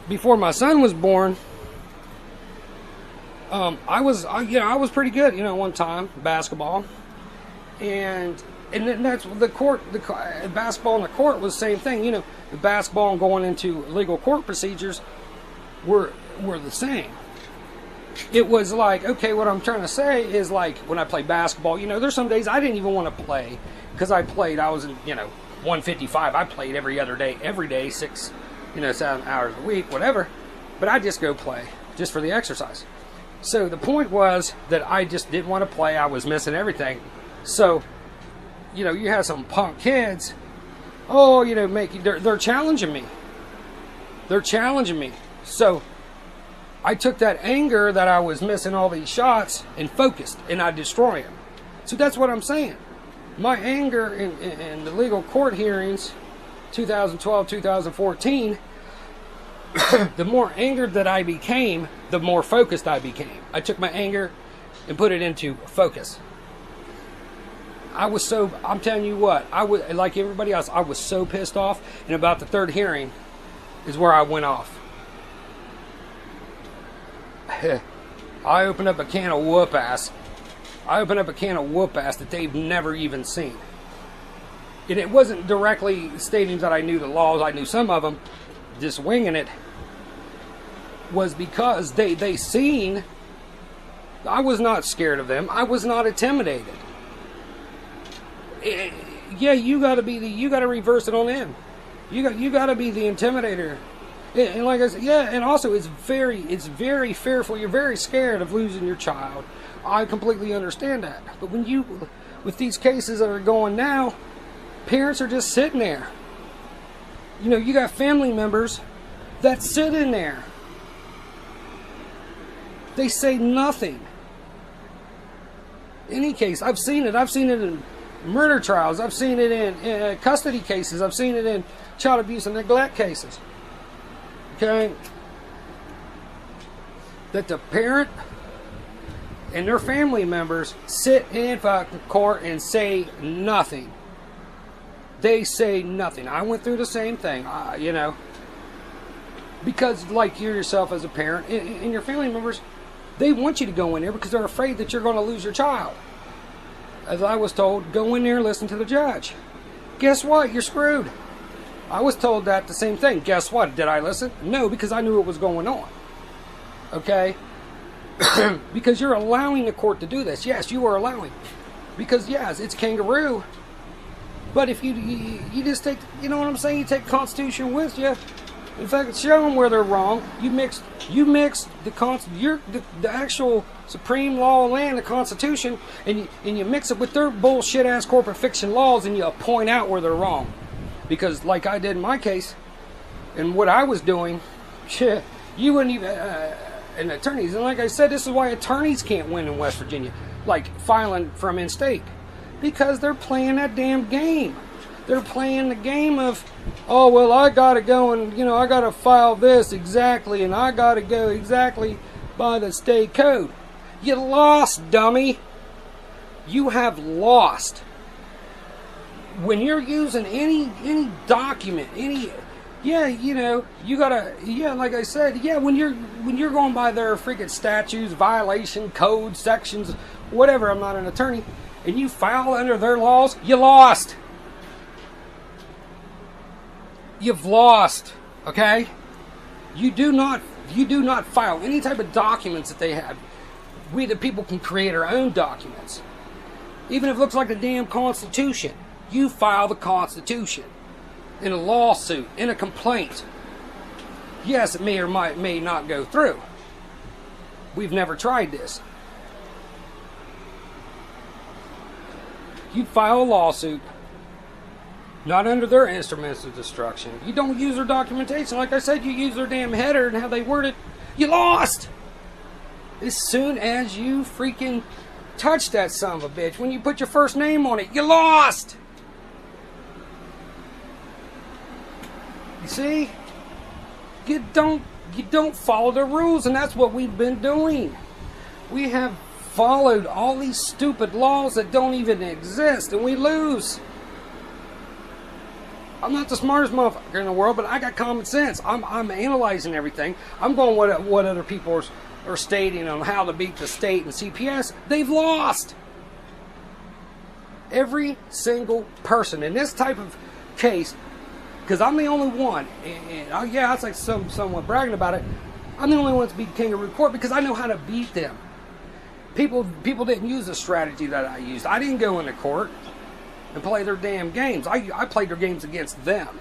before my son was born, I was pretty good, one time basketball, and then that's the court. The basketball on the court was the same thing. The basketball and going into legal court procedures were the same. It was like, okay, what I'm trying to say is, like, when I play basketball, there's some days I didn't even want to play because I was in 155. I played every day, 6 7 hours a week, whatever. But I just go play just for the exercise. So the point was that I just didn't want to play. I was missing everything. So, you have some punk kids. Oh, they're challenging me. They're challenging me. So I took that anger that I was missing all these shots and focused, and I destroy them. So that's what I'm saying. My anger in the legal court hearings, 2012, 2014, the more angered that I became, the more focused I became. I took my anger and put it into focus. I'm telling you what, I was like everybody else, I was so pissed off, and about the third hearing is where I went off. I opened up a can of whoop ass. That they've never even seen. And it wasn't directly stating that I knew the laws. I knew some of them. Just winging it was because they seen. I was not scared of them. I was not intimidated. Yeah, you got to reverse it on them. You got to be the intimidator. And like I said, yeah, and also it's very fearful. You're very scared of losing your child. I completely understand that. But with these cases that are going now, parents are just sitting there. You got family members that sit in there. They say nothing. Any case, I've seen it. I've seen it in murder trials. I've seen it in custody cases. I've seen it in child abuse and neglect cases. Okay? That the parent and their family members sit in fucking court and say nothing. They say nothing. I went through the same thing, because like you yourself as a parent and your family members, they want you to go in there because they're afraid that you're going to lose your child. As I was told, go in there and listen to the judge. Guess what? You're screwed. I was told that the same thing. Guess what? Did I listen? No, because I knew what was going on. Okay? Because you're allowing the court to do this. Yes, you are allowing. Because, yes, it's kangaroo. But if you just take, you know what I'm saying? You take the Constitution with you. In fact, show them where they're wrong. You mix the actual supreme law of land, the Constitution, and you mix it with their bullshit ass corporate fiction laws, and you point out where they're wrong. Because, like I did in my case, and what I was doing, shit, you wouldn't even, and attorneys, and like I said, this is why attorneys can't win in West Virginia, like filing from in-state, because they're playing that damn game. They're playing the game of, oh, well, I gotta go and, I gotta file this exactly, and I gotta go exactly by the state code. You lost, dummy. You have lost. When you're using any document, you gotta, like I said, when you're going by their freaking statutes, violation, code, sections, whatever, I'm not an attorney, and you file under their laws, you lost. You've lost, okay? You do not file any type of documents that they have. We the people can create our own documents. Even if it looks like the damn Constitution. You file the Constitution in a lawsuit, in a complaint. Yes, it may or may not go through. We've never tried this. You file a lawsuit, not under their instruments of destruction. You don't use their documentation. Like I said, you use their damn header and how they word it. You lost! As soon as you freaking touch that son of a bitch, when you put your first name on it, you lost! You see? You don't follow the rules, and that's what we've been doing. We have followed all these stupid laws that don't even exist, and we lose. I'm not the smartest motherfucker in the world, but I got common sense. I'm analyzing everything. I'm going what other people are stating on how to beat the state and CPS. They've lost. Every single person in this type of case, because I'm the only one, and yeah, it's like someone bragging about it. I'm the only one to beat Kangaroo Court because I know how to beat them. People didn't use the strategy that I used. I didn't go into court and play their damn games. I played their games against them.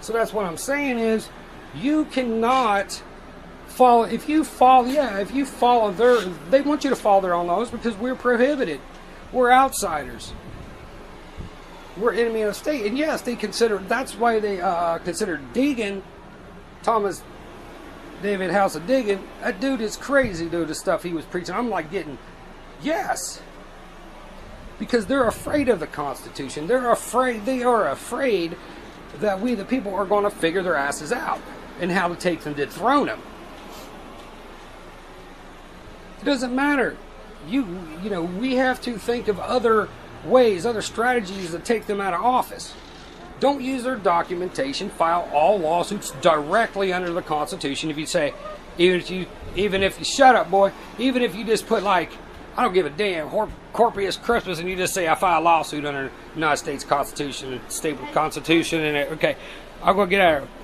So that's what I'm saying is, you cannot follow. If you follow their, they want you to follow their own laws because we're prohibited. We're outsiders. We're enemy of the state. And yes, they consider, that's why they consider Deegan, Thomas David House of Deegan, that dude is crazy, dude, the stuff he was preaching. I'm like getting, yes. Because they're afraid of the Constitution. They are afraid that we, the people, are going to figure their asses out and how to take them, dethrone them. It doesn't matter. You know, we have to think of other ways, other strategies to take them out of office. Don't use their documentation. File all lawsuits directly under the Constitution. If you say, even if you shut up, boy, even if you just put like, I don't give a damn, Corpus Christmas, and you just say I file a lawsuit under the United States Constitution and State Constitution, and okay, I'll go get out of here.